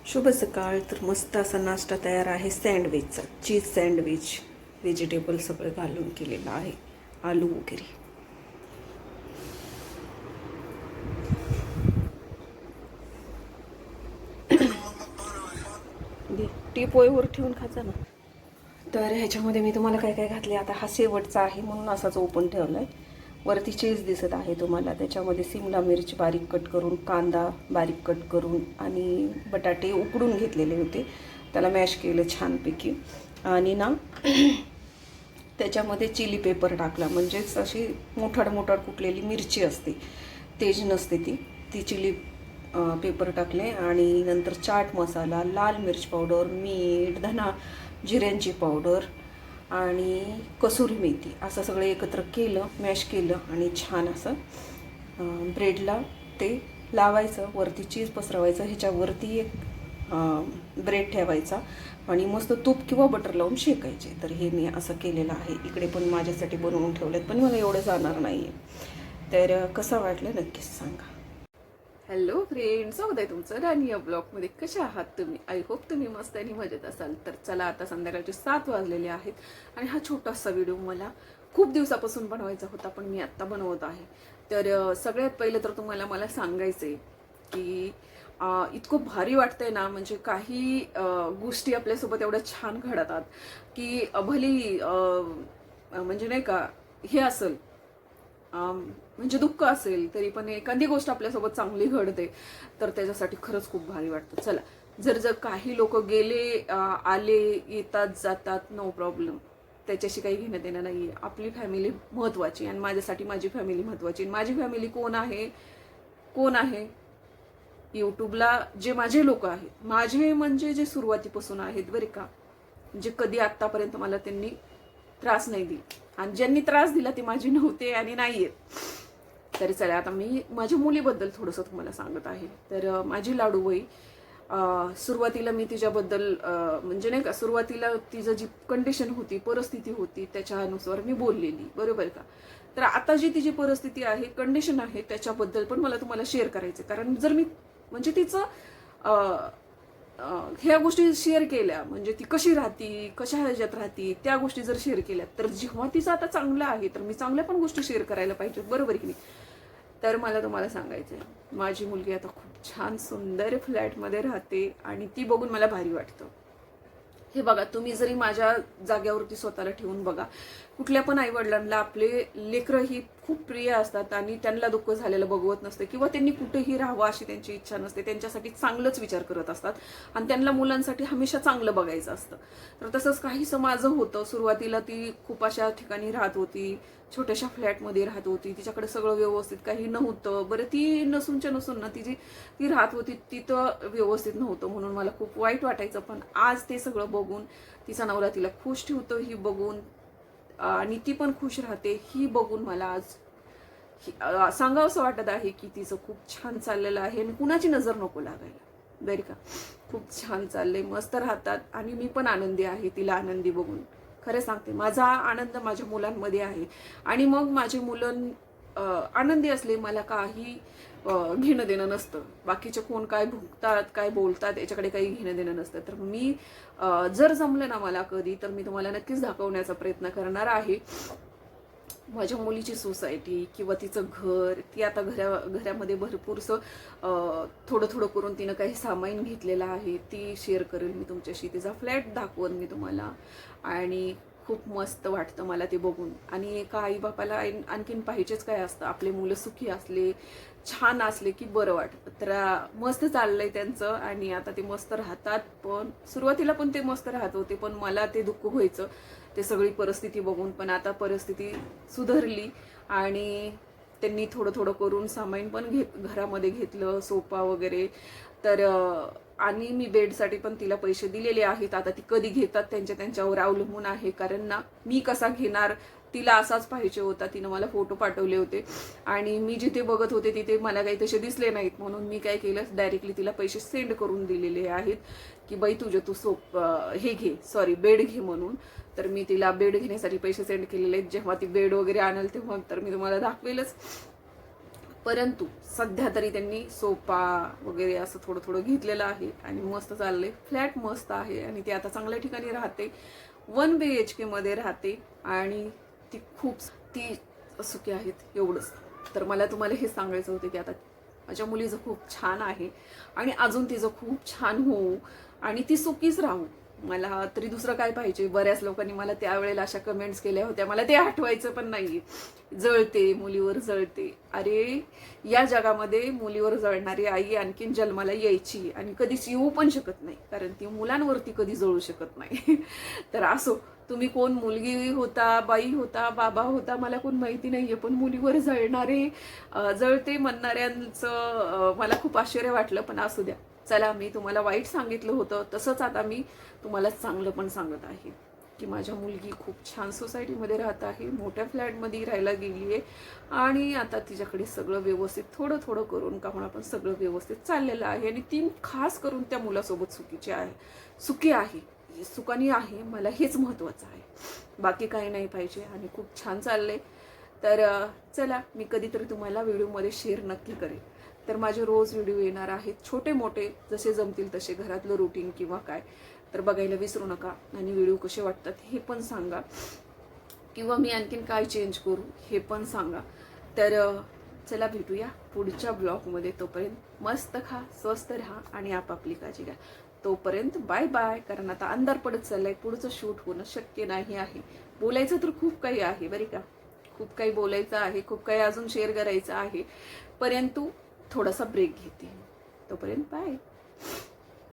शुभ सकाळ. तर मस्त असा नाश्ता तयार आहे सँडविचचा. चीज सँडविच व्हेजिटेबल सगळं घालून केलेलं आहे, आलू वगैरे. टी पोळीवर ठेवून खायचा ना. तर ह्याच्यामध्ये मी तुम्हाला काय काय घातले, आता हा शेवटचा आहे म्हणून असाच ओपन ठेवला आहे. वरती चीज दिसत आहे तुम्हाला, त्याच्यामध्ये सिमला मिरची बारीक कट करून, कांदा बारीक कट करून आणि बटाटे उकडून घेतलेले होते, त्याला मॅश केलं छानपैकी. आणि ना त्याच्यामध्ये चिली पेपर टाकला, म्हणजेच अशी मोठाड मोठाड कुटलेली मिरची असते, तेज नसते ती ती चिली पेपर टाकले. आणि नंतर चाट मसाला, लाल मिर्च पावडर, मीठ, धना जिऱ्यांची पावडर आणि कसुरी मेथी असं सगळं एकत्र केलं, मॅश केलं आणि छान असं ब्रेडला ते लावायचं, वरती चीज पसरवायचं, ह्याच्यावरती एक ब्रेड ठेवायचा आणि मस्त तूप किंवा बटर लावून शेकायचे. तर हे मी असं केलेलं आहे. इकडे पण माझ्यासाठी बनवून ठेवलेत, पण मला एवढं जाणार नाही आहे. तर कसं वाटलं नक्कीच सांगा. हॅलो फ्रेंड्स, स्वागत आहे तुमचं राणी या ब्लॉगमध्ये. कशा आहात तुम्ही? आय होप तुम्ही मस्त आणि मजेत असाल. तर चला, आता संध्याकाळचे 7 वाजलेले आहेत आणि हा छोटासा व्हिडिओ मला खूप दिवसापासून बनवायचा होता, पण मी आत्ता बनवत आहे. तर सगळ्यात पहिलं तर तुम्हाला मला सांगायचं आहे की इतकं भारी वाटतंय ना, म्हणजे काही गोष्टी आपल्यासोबत एवढ्या छान घडतात की भली म्हणजे नाही का, हे असेल म्हणजे दुःख असेल तरी पण एखादी गोष्ट आपल्यासोबत चांगली घडते, तर त्याच्यासाठी खरंच खूप भारी वाटतं. चला, जर जर काही लोक गेले आले, येतात जातात, नो प्रॉब्लेम, त्याच्याशी काही घेणं देणं नाही आहे. आपली फॅमिली महत्त्वाची आणि माझ्यासाठी माझी फॅमिली महत्त्वाची. माझी फॅमिली कोण आहे? कोण आहे? यूट्यूबला जे माझे लोक आहेत, माझे म्हणजे जे सुरुवातीपासून आहेत बरे का, म्हणजे कधी आत्तापर्यंत मला त्यांनी त्रास नाही दिला, आणि ज्यांनी त्रास दिला ते माझे नव्हते आणि नाही आहेत. तरी चला, आता मी माझ्या मुलीबद्दल थोडंसं तुम्हाला सांगत आहे. तर माझी लाडूबाई, सुरुवातीला मी तिच्याबद्दल म्हणजे नाही का, सुरुवातीला तिचं जी कंडिशन होती, परिस्थिती होती, त्याच्यानुसार मी बोललेली, बरोबर का. तर आता जी तिची परिस्थिती आहे, कंडिशन आहे, त्याच्याबद्दल पण मला तुम्हाला शेअर करायचं. कारण जर मी म्हणजे तिचं ह्या गोष्टी शेअर केल्या, म्हणजे ती कशी राहती, कशा ह्याच्यात राहती, त्या गोष्टी जर शेअर केल्या, तर जेव्हा तिचं आता चांगलं आहे, तर मी चांगल्या पण गोष्टी शेअर करायला पाहिजेत, बरोबर की नाही. तर मला तुम्हाला सांगायचं आहे, माझी मुलगी आता खूप छान सुंदर फ्लॅटमध्ये राहते आणि ती बघून मला भारी वाटतं. हे बघा, तुम्ही जरी माझ्या जाग्यावरती स्वतःला ठेवून बघा, कुठल्या पण आईवडिलांना आपले लेकरं ही खूप प्रिय असतात आणि त्यांना दुःख झालेलं बघवत नसते, किंवा त्यांनी कुठेही राहावं अशी त्यांची इच्छा नसते, त्यांच्यासाठी चांगलंच विचार करत असतात आणि त्यांना मुलांसाठी हमेशा चांगलं बघायचं असतं. तर तसंच काहीसं माझं होतं. सुरुवातीला ती खूप अशा ठिकाणी राहत होती, छोट्याशा फ्लॅटमध्ये राहत होती, तिच्याकडे सगळं व्यवस्थित काही नव्हतं. बरं, ती नसूनच्या नसून ना, ती राहत होती तिथं व्यवस्थित नव्हतं, म्हणून मला खूप वाईट वाटायचं. पण आज ते सगळं बघून, तिचा नवरा तिला खुश ठेवतो ही बघून, आणि ती पण खुश राहते ही बघून, मला आज सांगावंसं वाटत आहे की तिचं खूप छान चाललेलं आहे आणि कुणाची नजर नको लागायला, बरं का. खूप छान चाललंय, मस्त राहतात आणि मी पण आनंदी आहे तिला आनंदी बघून. खरं सांगते, माझा आनंद माझ्या मुलांमध्ये आहे. आणि मग माझे मुलं आनंदी असले, मला काही घेणं देणं नसतं. बाकीचे कोण काय भुगतात, काय बोलतात, याच्याकडे काही घेणं देणं नसतं. तर मी जर जमलं ना मला कधी, तर मी तुम्हाला नक्कीच दाखवण्याचा प्रयत्न करणार आहे. माझ्या मुलीची सोसायटी किंवा तिचं घर, ती आता घरामध्ये भरपूरसं थोडं थोडं करून तिनं काही सामान घेतलेलं आहे, ती शेअर करेल मी तुमच्याशी. तिचा फ्लॅट दाखवून मी तुम्हाला. आणि खूप मस्त वाटतं मला ते बघून. आणि एका आईबापाला आणखीन पाहिजेच काय असतं, आपले मुलं सुखी असले, छान असले की बरं वाटतं. तर मस्त चाललंय त्यांचं आणि आता ते मस्त राहतात. पण सुरुवातीला पण ते मस्त राहत होते, पण मला ते दुःख व्हायचं ते सगळी परिस्थिती बघून. पण आता परिस्थिती सुधारली आणि त्यांनी थोडं थोडं करून सामान पण घरामध्ये घेतलं, सोफा वगैरे. तर आणि मी बेडसाठी पण तिला पैसे दिलेले आहेत. आता ती कधी घेतात त्यांच्यावर अवलंबून आहे, कारण ना, मी कसा घेणार, तिला असाच पाहिजे होता. तिनं मला फोटो पाठवले होते आणि मी जिथे बघत होते तिथे मला काही तसे दिसले नाहीत, म्हणून मी काय केलं, डायरेक्टली तिला पैसे सेंड करून दिलेले आहेत की बाई तुझे तू हे घे, सॉरी बेड घे म्हणून. तर मी तिला बेड घेण्यासाठी पैसे सेंड केलेले आहेत. जेव्हा ती बेड वगैरे आणेल तेव्हा तर मी तुम्हाला दाखवेलच. परंतु सध्या तरी त्यांनी सोफा वगैरे असं थोडं थोडं घेतलेलं आहे आणि मस्त चाललंय. फ्लॅट मस्त आहे आणि ती आता चांगल्या ठिकाणी राहते. 1 BHK मध्ये राहते आणि ती सुखी आहेत एवढंच. तर मला तुम्हाला हे सांगायचं होतं की आता माझ्या मुलीचं खूप छान आहे आणि अजून तिचं खूप छान होऊ आणि ती सुखीच राहू. मला तरी दुसरं काय पाहिजे. बऱ्याच लोकांनी मला त्यावेळेला अशा कमेंट्स केल्या होत्या, मला ते आठवायचं पण नाही. जळते, मुलीवर जळते. अरे या जगामध्ये मुलीवर जळणारी आई आणखीन जन्माला यायची आणि कधीच येऊ पण शकत नाही, कारण ती मुलांवरती कधी जळू शकत नाही. तर असो, तुम्ही कोण, मुलगी होता, बाई होता, बाबा होता, मला कोण माहिती नाहीये, पण मुलीवर जळते म्हणणाऱ्यांचं मला खूप आश्चर्य वाटलं. पण असू द्या, चला, मी तुम्हाला वाईट सांगितलं होतं तसंच आता मी तुम्हाला चांगलं पण सांगत आहे की माझ्या मुलगी खूप छान सोसायटीमध्ये राहत आहे, मोठ्या फ्लॅटमध्ये राहायला गेली आहे आणि आता तिच्याकडे सगळं व्यवस्थित थोडं थोडं करून का म्हणा पण सगळं व्यवस्थित चाललेलं आहे आणि ती खास करून त्या मुलासोबत सुखी आहे, सुखानी आहे. मला हेच महत्त्वाचं आहे, बाकी काही नाही पाहिजे आणि खूप छान चाललंय. तर चला, मी कधीतरी तुम्हाला व्हिडिओमध्ये शेअर नक्की करेन. तर माझे रोज व्हिडिओ येणार आहेत, छोटे मोठे जसे जमतील तसे, घरातलं रुटीन किंवा काय. तर बघायला विसरू नका आणि व्हिडिओ कसे वाटतात हे पण सांगा, किंवा मी आणखीन काय चेंज करू हे पण सांगा. तर चला, भेटूया पुढच्या ब्लॉगमध्ये. तोपर्यंत मस्त खा, स्वस्त राहा आणि आपापली काळजी घ्या. तोपर्यंत बाय बाय. कारण आता अंधार पडत चाललाय, पुढचं शूट होणं शक्य नाही आहे. बोलायचं तर खूप काही आहे बरे का, खूप काही बोलायचं आहे, खूप काही अजून शेअर करायचं आहे, परंतु थोडासा ब्रेक घेते. तोपर्यंत बाय.